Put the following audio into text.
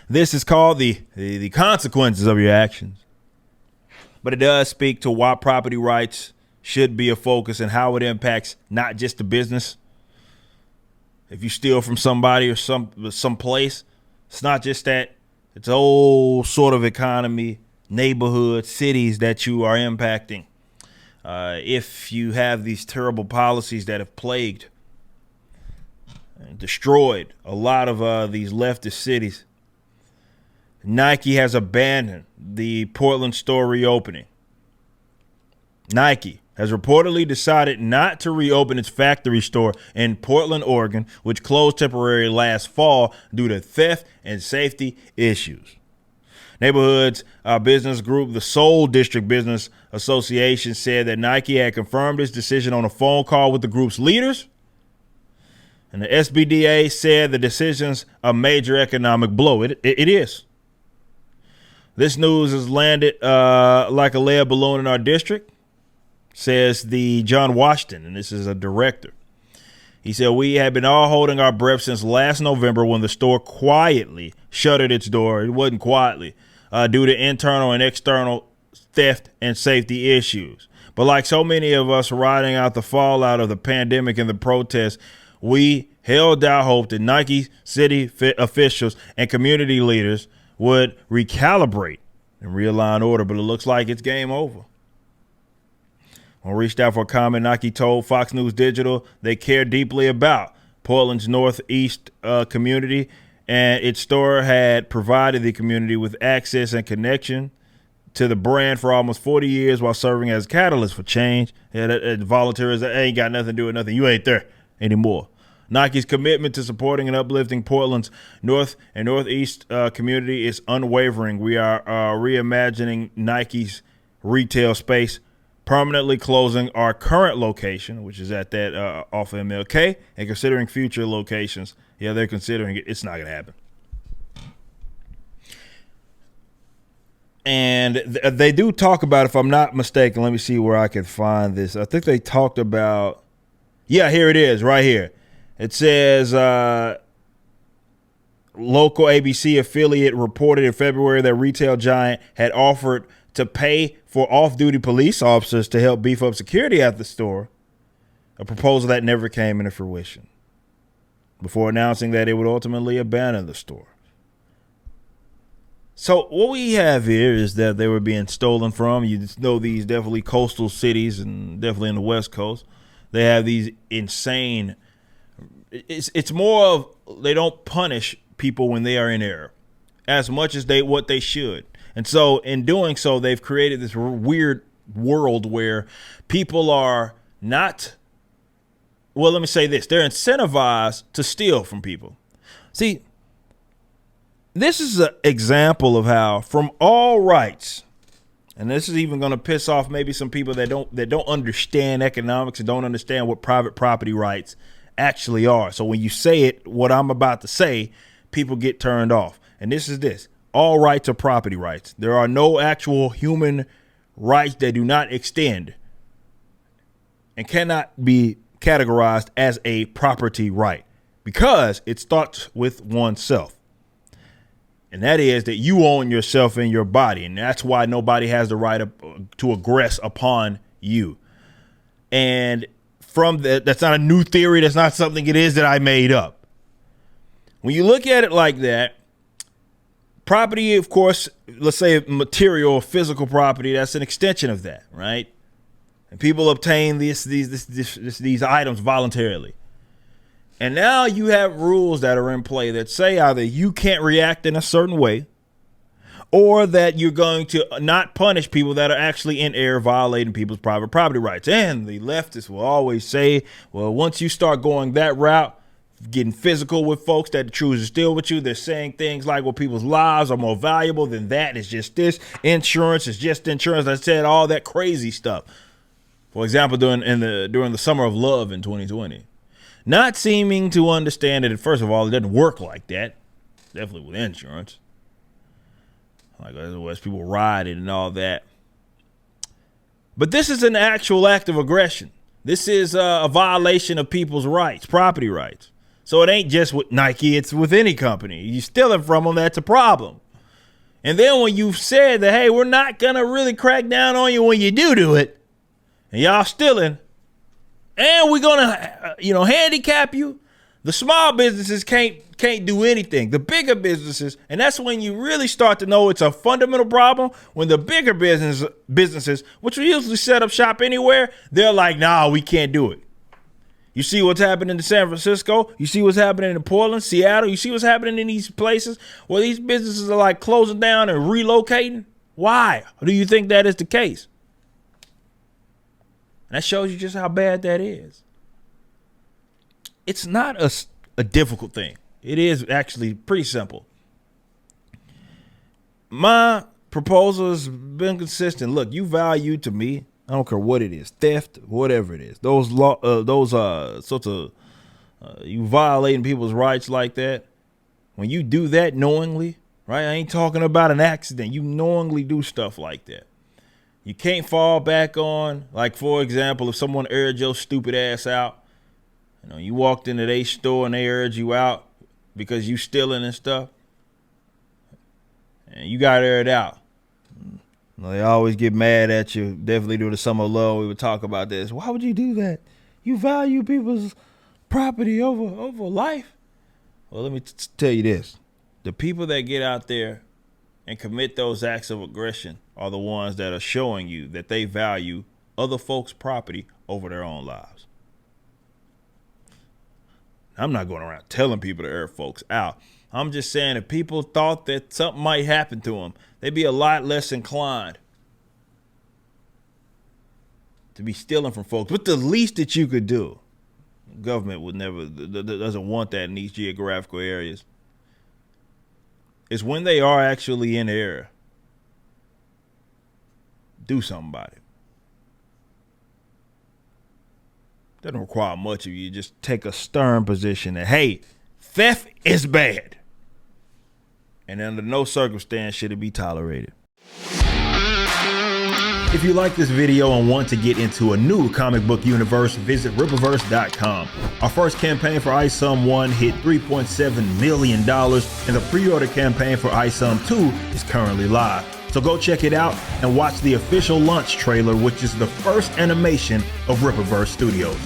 This is called the consequences of your actions. But it does speak to why property rights should be a focus and how it impacts not just the business. If you steal from somebody or some place, it's not just that. It's a whole sort of economy, neighborhood, cities that you are impacting. If you have these terrible policies that have plagued and destroyed a lot of these leftist cities, Nike has abandoned the Portland store reopening. Nike has reportedly decided not to reopen its factory store in Portland, Oregon, which closed temporarily last fall due to theft and safety issues. Neighborhoods business group, the Seoul District Business Association, said that Nike had confirmed its decision on a phone call with the group's leaders. And the SBDA said the decision's a major economic blow. It is. This news has landed like a lead balloon in our district, says the John Washington, and this is a director. He said, we have been all holding our breath since last November when the store quietly shuttered its door. It wasn't quietly, due to internal and external theft and safety issues. But like so many of us riding out the fallout of the pandemic and the protests, we held out hope that Nike city officials and community leaders would recalibrate and realign order, but it looks like it's game over. When reached out for a comment, Nike told Fox News Digital they care deeply about Portland's Northeast community, and its store had provided the community with access and connection to the brand for almost 40 years while serving as a catalyst for change. Volunteerism ain't got nothing to do with nothing. You ain't there anymore. Nike's commitment to supporting and uplifting Portland's North and Northeast community is unwavering. We are reimagining Nike's retail space, permanently closing our current location, which is at that off of MLK, and considering future locations. Yeah, they're considering it. It's not going to happen. And they do talk about, if I'm not mistaken, let me see where I can find this. I think they talked about, yeah, here it is, right here. It says local ABC affiliate reported in February that retail giant had offered to pay for off-duty police officers to help beef up security at the store, a proposal that never came into fruition, before announcing that it would ultimately abandon the store. So what we have here is that they were being stolen from. You know, these definitely coastal cities, and definitely in the West Coast, they have these insane. It's more of they don't punish people when they are in error as much as what they should. And so in doing so, they've created this weird world where people are not, well, let me say this. They're incentivized to steal from people. See, this is an example of how from all rights, and this is even going to piss off maybe some people that don't understand economics and don't understand what private property rights actually are. So when you say it, what I'm about to say, people get turned off. And this is this. All rights are property rights. There are no actual human rights that do not extend and cannot be categorized as a property right because it starts with oneself. And that is that you own yourself and your body. And that's why nobody has the right to aggress upon you. And from that, that's not a new theory. That's not something it is that I made up. When you look at it like that, property, of course, let's say material or physical property, that's an extension of that, right? And people obtain these items voluntarily. And now you have rules that are in play that say either you can't react in a certain way or that you're going to not punish people that are actually in error violating people's private property rights. And the leftists will always say, well, once you start going that route, getting physical with folks that choose to steal with you, they're saying things like, well, people's lives are more valuable than that. It's just this. Insurance is just insurance. I said all that crazy stuff. For example, during the summer of love in 2020. Not seeming to understand that, first of all, it doesn't work like that. Definitely with insurance. Like as people ride it and all that. But this is an actual act of aggression. This is a violation of people's rights, property rights. So it ain't just with Nike, it's with any company. You stealing from them, that's a problem. And then when you've said that, hey, we're not going to really crack down on you when you do it, and y'all stealing, and we're going to, handicap you, the small businesses can't do anything. The bigger businesses, and that's when you really start to know it's a fundamental problem, when the bigger businesses, which will usually set up shop anywhere, they're like, nah, we can't do it. You see what's happening in San Francisco. You see what's happening in Portland, Seattle. You see what's happening in these places where these businesses are like closing down and relocating. Why do you think that is the case? And that shows you just how bad that is. It's not a difficult thing. It is actually pretty simple. My proposal has been consistent. Look, you value to me, I don't care what it is, theft, whatever it is. Those sorts of you violating people's rights like that. When you do that knowingly, right? I ain't talking about an accident. You knowingly do stuff like that. You can't fall back on, like, for example, if someone urged your stupid ass out, you walked into their store and they urged you out because you stealing and stuff, and you got aired out. They always get mad at you. Definitely do the Summer of Love. We would talk about this. Why would you do that? You value people's property over life? Well, let me tell you this. The people that get out there and commit those acts of aggression are the ones that are showing you that they value other folks' property over their own lives. I'm not going around telling people to air folks out. I'm just saying if people thought that something might happen to them, they'd be a lot less inclined to be stealing from folks. But the least that you could do, government would never, doesn't want that in these geographical areas, is when they are actually in error, do something about it. Doesn't require much of you. Just take a stern position that, hey, theft is bad. And under no circumstance should it be tolerated. If you like this video and want to get into a new comic book universe, visit Rippaverse.com. Our first campaign for ISOM 1 hit $3.7 million, and the pre-order campaign for ISOM 2 is currently live. So go check it out and watch the official launch trailer, which is the first animation of Rippaverse Studios.